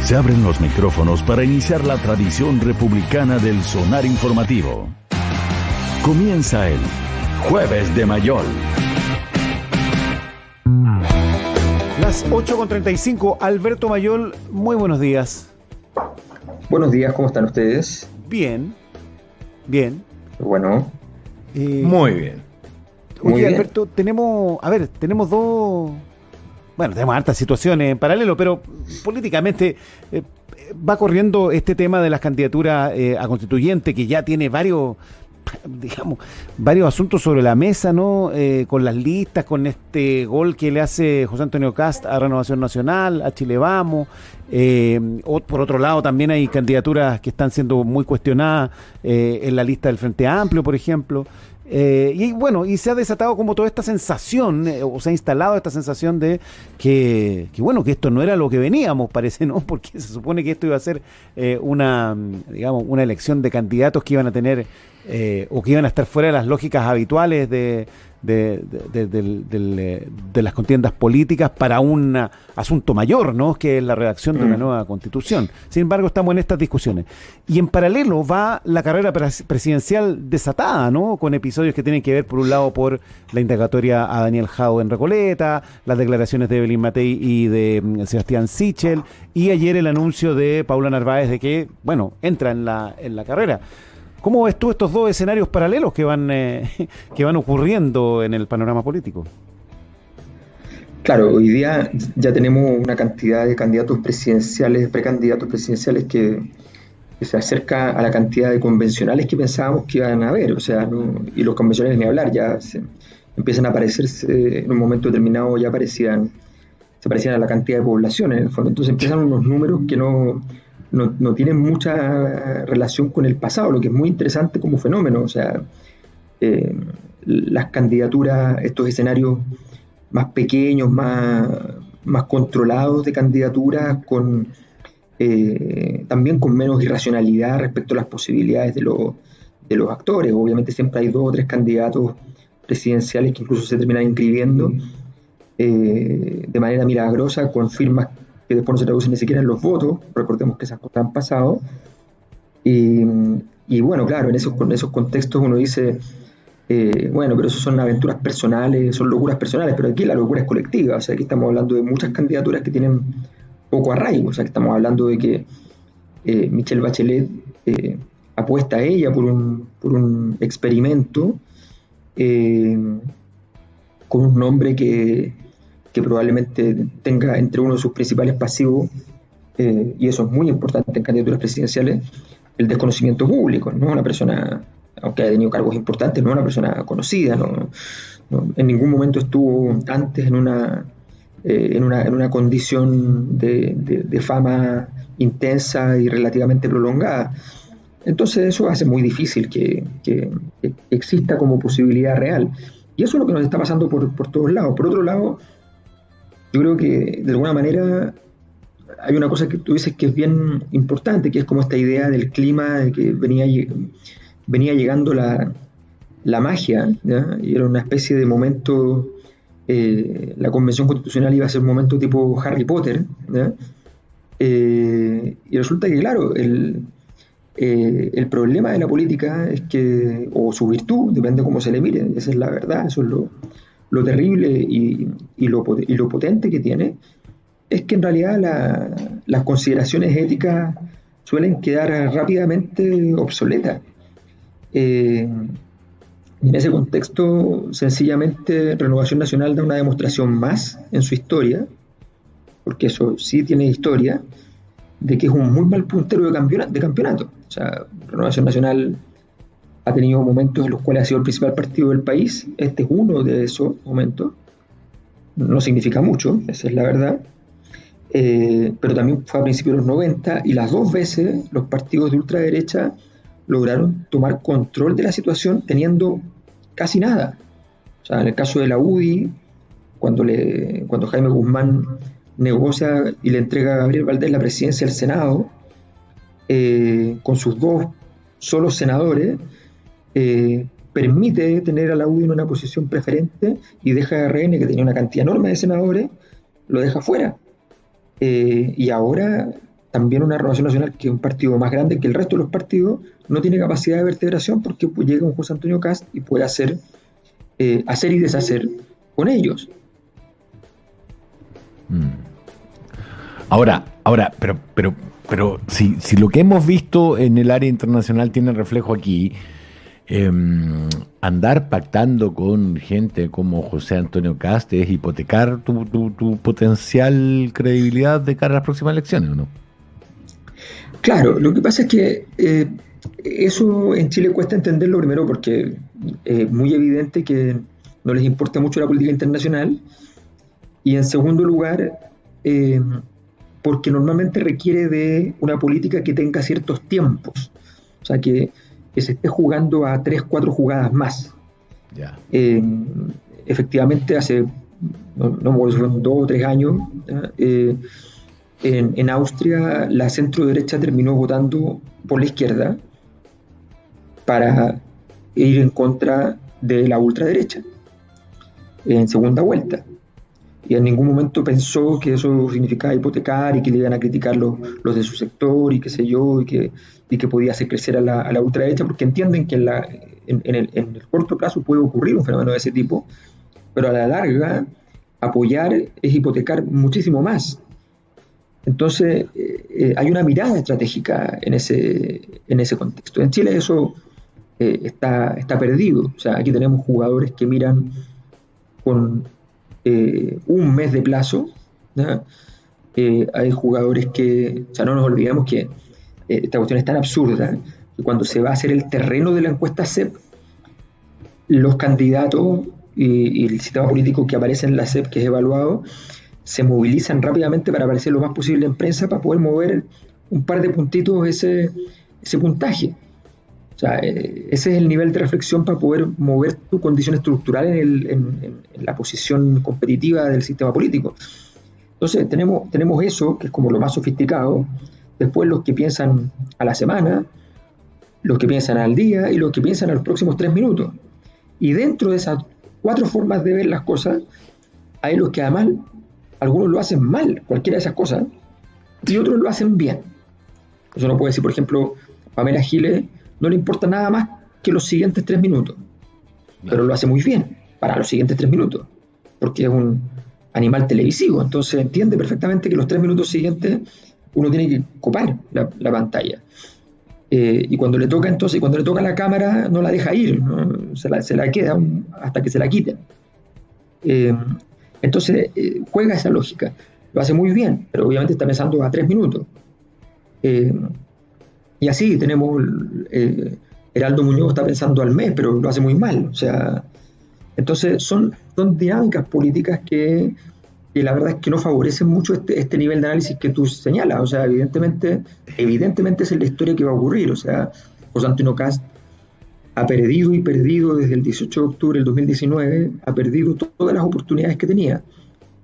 Se abren los micrófonos para iniciar la tradición republicana del sonar informativo. Comienza el Jueves de Mayol. Las 8:35, Alberto Mayol, muy buenos días. Buenos días, ¿cómo están ustedes? Bien, bien. Bueno. Muy bien. Oye, Muy bien. Alberto, tenemos dos... Bueno, tenemos hartas situaciones en paralelo, pero políticamente va corriendo este tema de las candidaturas a constituyente, que ya tiene varios asuntos sobre la mesa, ¿no? Con las listas, con este gol que le hace José Antonio Kast a Renovación Nacional, a Chile Vamos. Por otro lado, también hay candidaturas que están siendo muy cuestionadas en la lista del Frente Amplio, por ejemplo. Y se ha desatado como toda esta sensación, o se ha instalado esta sensación de que esto no era lo que veníamos, parece, ¿no? Porque se supone que esto iba a ser una elección de candidatos que iban a tener o que iban a estar fuera de las lógicas habituales de las contiendas políticas para un asunto mayor, ¿no? Que es la redacción de una nueva constitución. Sin embargo, estamos en estas discusiones. Y en paralelo va la carrera presidencial desatada, ¿no? Con episodios que tienen que ver, por un lado, por la indagatoria a Daniel Jadwe en Recoleta, las declaraciones de Evelyn Matei y de Sebastián Sichel, y ayer el anuncio de Paula Narváez de que, entra en la carrera. ¿Cómo ves tú estos dos escenarios paralelos que van ocurriendo en el panorama político? Claro, hoy día ya tenemos una cantidad de candidatos presidenciales, precandidatos presidenciales que se acerca a la cantidad de convencionales que pensábamos que iban a haber. O sea, y los convencionales ni hablar, ya empiezan a aparecerse en un momento determinado, se parecían a la cantidad de población en el fondo. Entonces empiezan unos números que no tienen mucha relación con el pasado, lo que es muy interesante como fenómeno. O sea, las candidaturas, estos escenarios más pequeños, más controlados de candidaturas, también con menos irracionalidad respecto a las posibilidades de los actores. Obviamente siempre hay 2 o 3 candidatos presidenciales que incluso se terminan inscribiendo de manera milagrosa con firmas que después no se traducen ni siquiera en los votos. Recordemos que esas cosas han pasado. Y bueno, claro, en esos contextos uno dice, pero eso son aventuras personales, son locuras personales, pero aquí la locura es colectiva. O sea, aquí estamos hablando de muchas candidaturas que tienen poco arraigo. O sea, que estamos hablando de que Michelle Bachelet apuesta a ella por un experimento con un nombre que probablemente tenga entre uno de sus principales pasivos, y eso es muy importante en candidaturas presidenciales, el desconocimiento público. No es una persona, aunque haya tenido cargos importantes, no es una persona conocida, no en ningún momento estuvo antes en una condición de fama intensa y relativamente prolongada. Entonces eso hace muy difícil que exista como posibilidad real. Y eso es lo que nos está pasando por todos lados. Por otro lado, yo creo que de alguna manera hay una cosa que tú dices que es bien importante, que es como esta idea del clima, de que venía llegando la magia, ¿ya? Y era una especie de momento, la convención constitucional iba a ser un momento tipo Harry Potter, ¿ya? Y resulta que, claro, el problema de la política es que, o su virtud, depende de cómo se le mire, esa es la verdad, eso es lo terrible y lo potente que tiene, es que en realidad las consideraciones éticas suelen quedar rápidamente obsoletas. Y en ese contexto, sencillamente, Renovación Nacional da una demostración más en su historia, porque eso sí tiene historia, de que es un muy mal puntero de campeonato. O sea, Renovación Nacional ha tenido momentos en los cuales ha sido el principal partido del país. Este es uno de esos momentos. No significa mucho, esa es la verdad. Pero también fue a principios de los 90, y las 2 veces los partidos de ultraderecha lograron tomar control de la situación teniendo casi nada. O sea, en el caso de la UDI, cuando Jaime Guzmán negocia y le entrega a Gabriel Valdés la presidencia del Senado, con sus 2 solos senadores, permite tener a la UDI en una posición preferente y deja a RN, que tenía una cantidad enorme de senadores, lo deja fuera. Y ahora también una Renovación Nacional, que es un partido más grande que el resto de los partidos, no tiene capacidad de vertebración porque pues, llega un José Antonio Kast y puede hacer y deshacer con ellos. Ahora, pero si lo que hemos visto en el área internacional tiene reflejo aquí, andar pactando con gente como José Antonio Kast es hipotecar tu potencial credibilidad de cara a las próximas elecciones, ¿o no? Claro, lo que pasa es que eso en Chile cuesta entenderlo primero porque es muy evidente que no les importa mucho la política internacional, y en segundo lugar porque normalmente requiere de una política que tenga ciertos tiempos, o sea que se esté jugando a 3-4 jugadas más. Ya. Efectivamente hace no fueron 2 o 3 años en Austria la centro derecha terminó votando por la izquierda para ir en contra de la ultraderecha en segunda vuelta, y en ningún momento pensó que eso significaba hipotecar y que le iban a criticar los de su sector y qué sé yo, y que podía hacer crecer a la ultraderecha, porque entienden que en el corto plazo puede ocurrir un fenómeno de ese tipo, pero a la larga apoyar es hipotecar muchísimo más. Entonces hay una mirada estratégica en ese contexto. En Chile eso está perdido. O sea, aquí tenemos jugadores que miran con un mes de plazo, ¿no? Hay jugadores que, o sea, no nos olvidemos que esta cuestión es tan absurda que cuando se va a hacer el terreno de la encuesta CEP, los candidatos y el sistema político que aparece en la CEP, que es evaluado, se movilizan rápidamente para aparecer lo más posible en prensa para poder mover un par de puntitos ese puntaje. O sea, ese es el nivel de reflexión para poder mover tu condición estructural en la posición competitiva del sistema político. Entonces tenemos eso, que es como lo más sofisticado. Después los que piensan a la semana, los que piensan al día y los que piensan a los próximos 3 minutos. Y dentro de esas 4 formas de ver las cosas, hay los que además algunos lo hacen mal, cualquiera de esas cosas, y otros lo hacen bien. Eso no puede decir, por ejemplo, Pamela Giles no le importa nada más que los siguientes 3 minutos, pero lo hace muy bien para los siguientes 3 minutos, porque es un animal televisivo, entonces entiende perfectamente que los 3 minutos siguientes uno tiene que copar la pantalla. Y cuando le toca la cámara no la deja ir, ¿no? se la queda hasta que se la quiten. Entonces juega esa lógica, lo hace muy bien, pero obviamente está pensando a 3 minutos. Y así tenemos Heraldo Muñoz está pensando al mes, pero lo hace muy mal. O sea, entonces son dinámicas políticas que la verdad es que no favorecen mucho este nivel de análisis que tú señalas. O sea, evidentemente esa es la historia que va a ocurrir. O sea, José Antonio Kast ha perdido desde el 18 de octubre del 2019, ha perdido todas las oportunidades que tenía.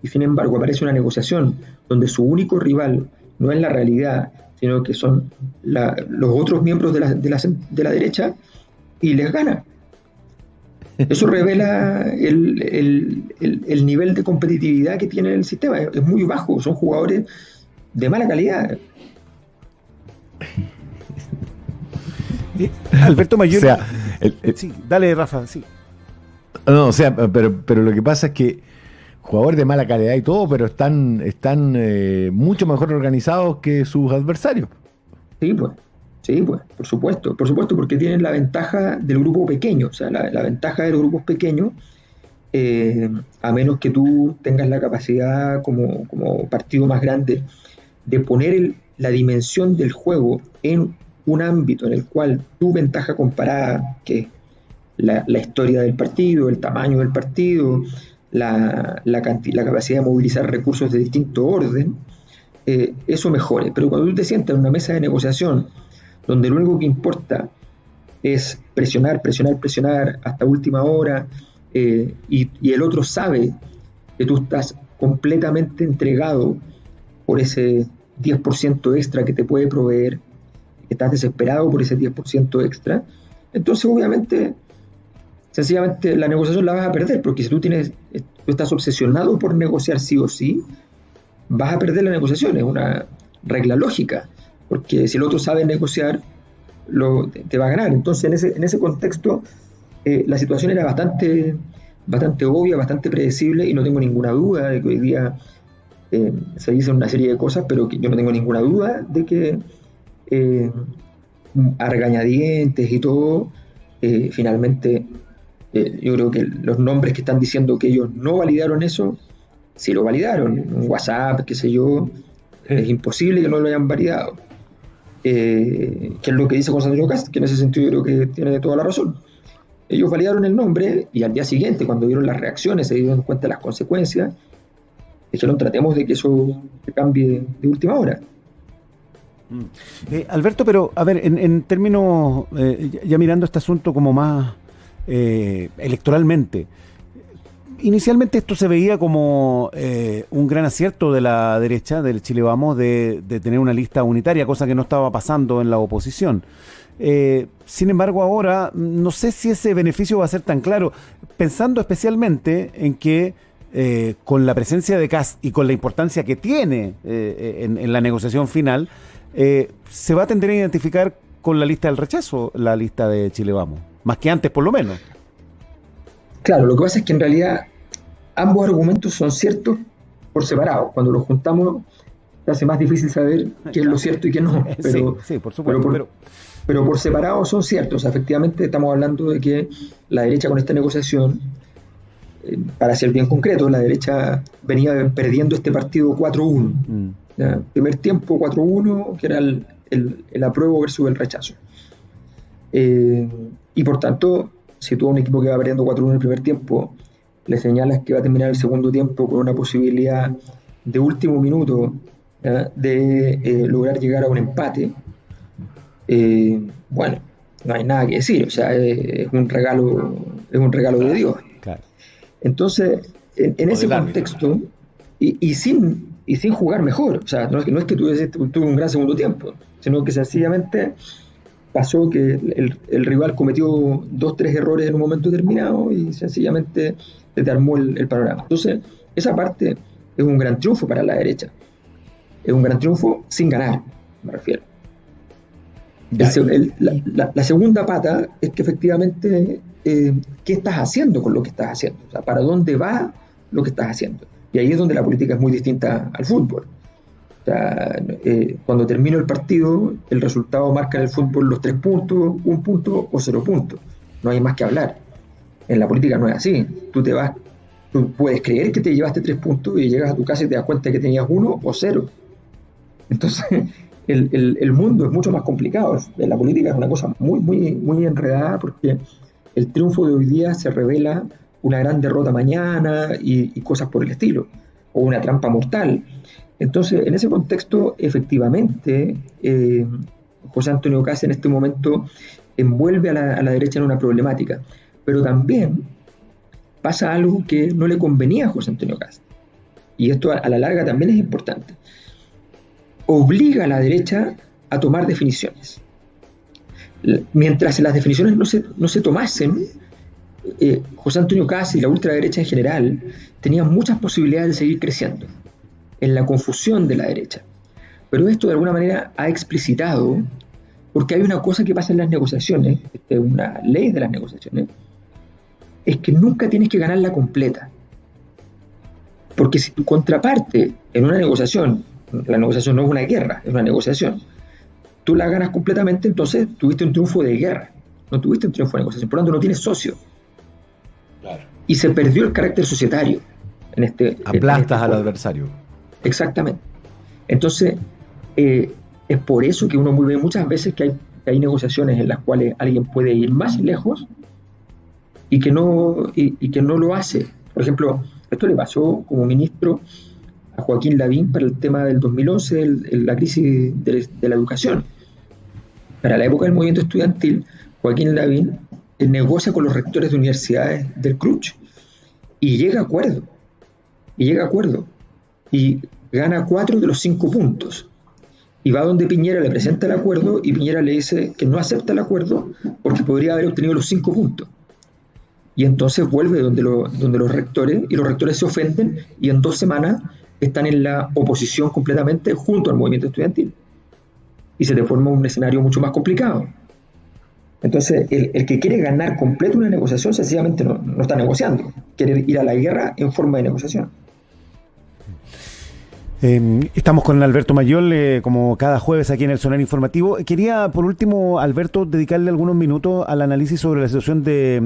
Y sin embargo aparece una negociación donde su único rival no es la realidad, sino que son los otros miembros de la derecha, y les gana. Eso revela el nivel de competitividad que tiene el sistema. Es muy bajo, son jugadores de mala calidad. Alberto Mayol. O sea, sí, dale, Rafa, sí. No, o sea, pero lo que pasa es que jugadores de mala calidad y todo, pero están mucho mejor organizados que sus adversarios. Sí, pues, por supuesto, porque tienen la ventaja del grupo pequeño. O sea, la ventaja de los grupos pequeños, a menos que tú tengas la capacidad como partido más grande de poner la dimensión del juego en un ámbito en el cual tu ventaja comparada, que es la historia del partido, el tamaño del partido, la capacidad de movilizar recursos de distinto orden, eso mejore. Pero cuando tú te sientas en una mesa de negociación donde lo único que importa es presionar hasta última hora, y el otro sabe que tú estás completamente entregado por ese 10% extra que te puede proveer, que estás desesperado por ese 10% extra, entonces obviamente sencillamente la negociación la vas a perder, porque si tú estás obsesionado por negociar sí o sí, vas a perder la negociación. Es una regla lógica, porque si el otro sabe negociar, te va a ganar. Entonces, en ese contexto, la situación era bastante obvia, bastante predecible, y no tengo ninguna duda de que hoy día se dicen una serie de cosas, pero que yo no tengo ninguna duda de que a regañadientes y todo, finalmente yo creo que los nombres que están diciendo que ellos no validaron eso, sí lo validaron, un WhatsApp, qué sé yo, es imposible que no lo hayan validado. Que es lo que dice Constantino Cast, que en ese sentido yo creo que tiene toda la razón. Ellos validaron el nombre y al día siguiente, cuando vieron las reacciones, se dieron cuenta de las consecuencias, dijeron, tratemos de que eso cambie de última hora. Alberto, pero a ver, en términos, ya mirando este asunto como más electoralmente, inicialmente esto se veía como un gran acierto de la derecha, del Chile Vamos, de tener una lista unitaria, cosa que no estaba pasando en la oposición. Sin embargo, ahora no sé si ese beneficio va a ser tan claro, pensando especialmente en que con la presencia de Kast y con la importancia que tiene en la negociación final, se va a tender a identificar con la lista del rechazo, la lista de Chile Vamos, más que antes por lo menos. Claro, lo que pasa es que en realidad ambos argumentos son ciertos por separado. Cuando los juntamos se hace más difícil saber qué es lo cierto y qué no. Pero, sí, por supuesto. Pero por separado son ciertos. Efectivamente estamos hablando de que la derecha con esta negociación, para ser bien concreto, la derecha venía perdiendo este partido 4-1. Primer tiempo 4-1, que era el apruebo versus el rechazo. Y por tanto, si tú a un equipo que va perdiendo 4-1 en el primer tiempo le señalas que va a terminar el segundo tiempo con una posibilidad de último minuto de lograr llegar a un empate, bueno, no hay nada que decir, o sea, es un regalo de Dios. Claro. Entonces, en ese contexto, y sin jugar mejor, o sea, no es que tuve un gran segundo tiempo, sino que sencillamente pasó que el rival cometió 2-3 errores en un momento determinado y sencillamente se te armó el panorama. Entonces, esa parte es un gran triunfo para la derecha. Es un gran triunfo sin ganar, me refiero. La segunda pata es que efectivamente, ¿qué estás haciendo con lo que estás haciendo? O sea, ¿para dónde va lo que estás haciendo? Y ahí es donde la política es muy distinta al fútbol. O sea, cuando termina el partido, el resultado marca en el fútbol los 3 puntos, 1 punto o 0 puntos. No hay más que hablar. En la política no es así. Tú puedes creer que te llevaste 3 puntos y llegas a tu casa y te das cuenta que tenías 1 o 0. Entonces, el mundo es mucho más complicado. La política es una cosa muy, muy, muy enredada, porque el triunfo de hoy día se revela una gran derrota mañana y cosas por el estilo, o una trampa mortal. Entonces, en ese contexto, efectivamente, José Antonio Kast en este momento envuelve a la derecha en una problemática, pero también pasa algo que no le convenía a José Antonio Kast, y esto a la larga también es importante. Obliga a la derecha a tomar definiciones. Mientras las definiciones no se tomasen, José Antonio Kast y la ultraderecha en general tenían muchas posibilidades de seguir creciendo en la confusión de la derecha. Pero esto de alguna manera ha explicitado, porque hay una cosa que pasa en las negociaciones, una ley de las negociaciones, es que nunca tienes que ganarla completa. Porque si tu contraparte en una negociación, la negociación no es una guerra, es una negociación, tú la ganas completamente, entonces tuviste un triunfo de guerra, no tuviste un triunfo de negociación, por lo tanto no tienes socio. Claro. Y se perdió el carácter societario en este. Aplastas al adversario. Exactamente. Entonces, es por eso que uno ve muchas veces que hay negociaciones en las cuales alguien puede ir más lejos y que no lo hace. Por ejemplo, esto le pasó como ministro a Joaquín Lavín para el tema del 2011, la crisis de la educación. Para la época del movimiento estudiantil, Joaquín Lavín negocia con los rectores de universidades del CRUCH y llega a acuerdo. Y gana 4 de los 5 puntos. Y va donde Piñera le presenta el acuerdo y Piñera le dice que no acepta el acuerdo porque podría haber obtenido los 5 puntos. Y entonces vuelve donde los rectores, y los rectores se ofenden y en 2 semanas están en la oposición completamente junto al movimiento estudiantil. Y se te forma un escenario mucho más complicado. Entonces, el que quiere ganar completo una negociación, sencillamente no está negociando. Quiere ir a la guerra en forma de negociación. Estamos con Alberto Mayol, como cada jueves aquí en el Sonar Informativo. Quería, por último, Alberto, dedicarle algunos minutos al análisis sobre la situación de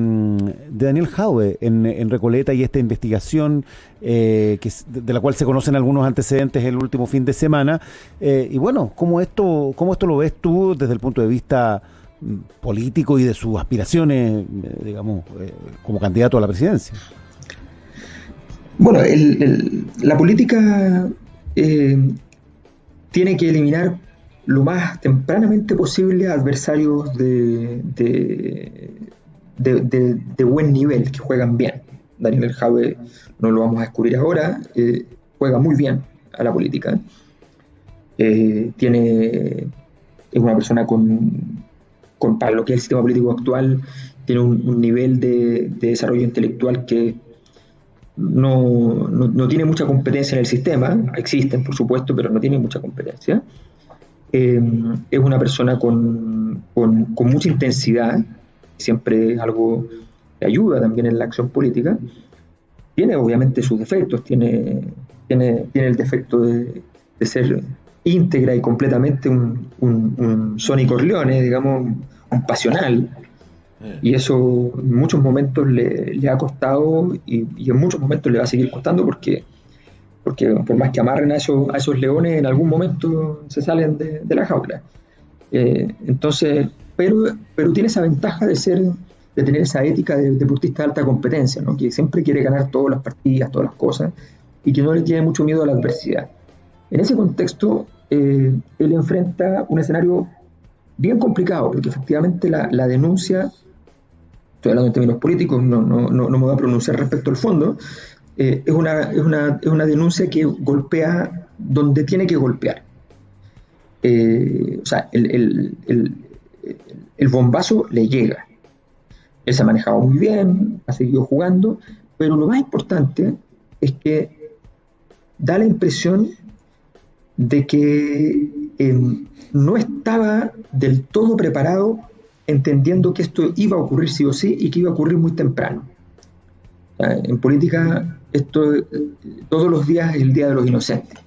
Daniel Jadwe en Recoleta y esta investigación de la cual se conocen algunos antecedentes el último fin de semana. Y bueno, ¿cómo esto lo ves tú desde el punto de vista político y de sus aspiraciones, digamos, como candidato a la presidencia? Bueno, la política tiene que eliminar lo más tempranamente posible a adversarios de buen nivel, que juegan bien. Daniel Jadwe, no lo vamos a descubrir ahora, juega muy bien a la política. Es una persona para lo que es el sistema político actual, tiene un nivel de desarrollo intelectual que no tiene mucha competencia en el sistema. Existen, por supuesto, pero no tiene mucha competencia. Es una persona con mucha intensidad, siempre es algo que ayuda también en la acción política. Tiene obviamente sus defectos, tiene el defecto de ser íntegra y completamente un Sonny Corleone, digamos, un pasional. Y eso en muchos momentos le ha costado y en muchos momentos le va a seguir costando porque por más que amarren a esos leones, en algún momento se salen de la jaula. Entonces, pero tiene esa ventaja de tener esa ética de deportista de alta competencia, ¿no? Que siempre quiere ganar todas las partidas, todas las cosas, y que no le tiene mucho miedo a la adversidad. En ese contexto, él enfrenta un escenario bien complicado, porque efectivamente la denuncia, estoy hablando en términos políticos, no me voy a pronunciar respecto al fondo, es una denuncia que golpea donde tiene que golpear. O sea, el bombazo le llega. Él se ha manejado muy bien, ha seguido jugando, pero lo más importante es que da la impresión de que no estaba del todo preparado, entendiendo que esto iba a ocurrir sí o sí y que iba a ocurrir muy temprano. En política, todos los días es el Día de los Inocentes.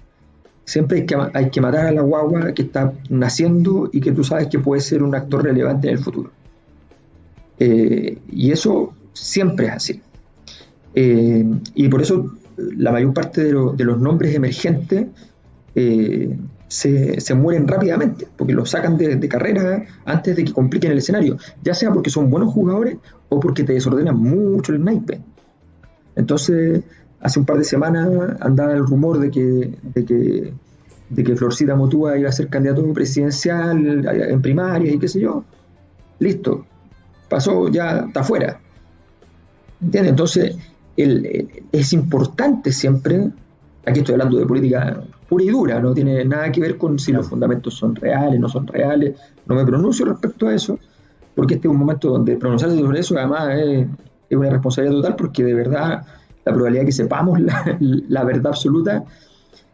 Siempre hay que matar a la guagua que está naciendo y que tú sabes que puede ser un actor relevante en el futuro. Y eso siempre es así. Y por eso la mayor parte de los nombres emergentes se mueren rápidamente, porque los sacan de carrera antes de que compliquen el escenario, ya sea porque son buenos jugadores o porque te desordenan mucho el naipe. Entonces, hace un par de semanas andaba el rumor de que Florcita Motúa iba a ser candidato presidencial en primarias y qué sé yo. Listo, pasó, ya está afuera. ¿Entiendes? Entonces, es importante siempre, aquí estoy hablando de política pura y dura, no tiene nada que ver con si los fundamentos son reales, no son reales, no me pronuncio respecto a eso, porque este es un momento donde pronunciarse sobre eso además es una responsabilidad total, porque de verdad la probabilidad de que sepamos la verdad absoluta,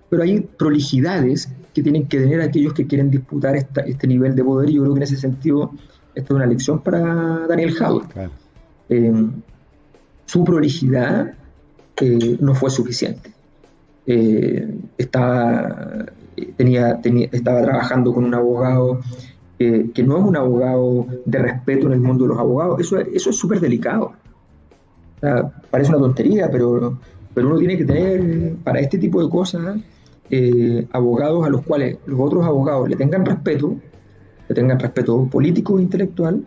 pero hay prolijidades que tienen que tener aquellos que quieren disputar este nivel de poder, y yo creo que en ese sentido esta es una lección para Daniel Jadwe. Claro. Su prolijidad no fue suficiente. Estaba trabajando con un abogado que no es un abogado de respeto en el mundo de los abogados. Eso es súper delicado. O sea, parece una tontería, pero uno tiene que tener para este tipo de cosas abogados a los cuales los otros abogados le tengan respeto político e intelectual,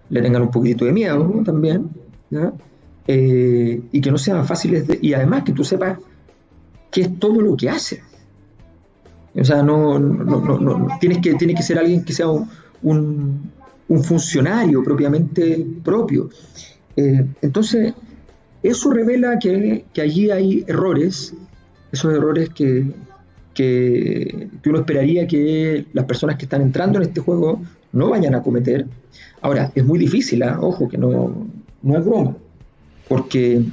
le tengan un poquitito de miedo, ¿no? También, ¿no? Y que no sean fáciles y además que tú sepas qué es todo lo que hace. O sea, no tiene que ser alguien que sea un funcionario propiamente propio. Entonces, eso revela que allí hay errores, esos errores que uno esperaría que las personas que están entrando en este juego no vayan a cometer. Ahora, es muy difícil, ojo, que no es broma, porque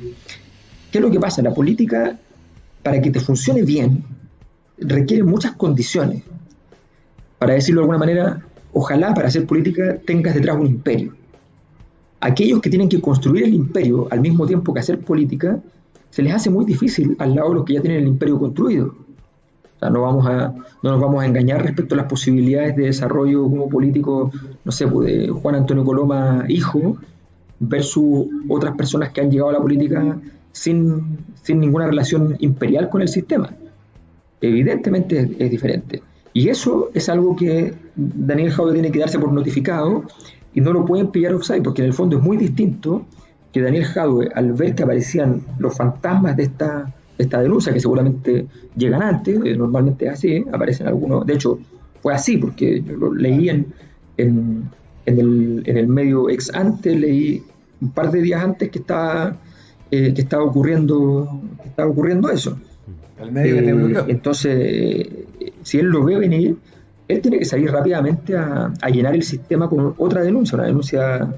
¿qué es lo que pasa? La política para que te funcione bien, requiere muchas condiciones. Para decirlo de alguna manera, ojalá para hacer política tengas detrás un imperio. Aquellos que tienen que construir el imperio al mismo tiempo que hacer política, se les hace muy difícil al lado de los que ya tienen el imperio construido. O sea, no nos vamos a engañar respecto a las posibilidades de desarrollo como político, no sé, pues de Juan Antonio Coloma, hijo, versus otras personas que han llegado a la política sin ninguna relación imperial con el sistema. Evidentemente es diferente. Y eso es algo que Daniel Jadwe tiene que darse por notificado y no lo pueden pillar offside, porque en el fondo es muy distinto que Daniel Jadwe, al ver que aparecían los fantasmas de esta denuncia, que seguramente llegan antes, normalmente es así, aparecen algunos, de hecho fue así, porque yo lo leí en el medio ex ante, leí un par de días antes que estaba ocurriendo eso. El medio que te bloqueó. Entonces, si él lo ve venir, él tiene que salir rápidamente a llenar el sistema con otra denuncia, una denuncia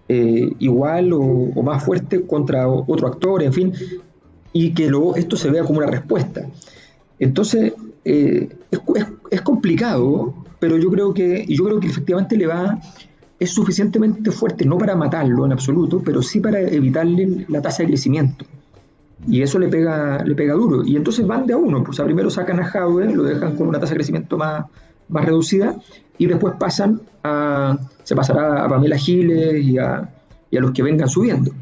igual o más fuerte contra otro actor, en fin, y que esto se vea como una respuesta. Entonces, es complicado, pero yo creo que efectivamente es suficientemente fuerte, no para matarlo en absoluto, pero sí para evitarle la tasa de crecimiento. Y eso le pega duro. Y entonces van de a uno. Pues, primero sacan a Jadwe, lo dejan con una tasa de crecimiento más reducida, y después se pasará a Pamela Giles y a los que vengan subiendo.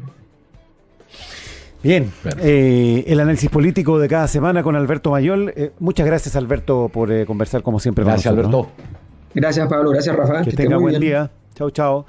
Bien, el análisis político de cada semana con Alberto Mayol. Muchas gracias, Alberto, por conversar como siempre. Gracias, Alberto. Gracias, Pablo. Gracias, Rafa. Que tenga buen día. Chao, chao.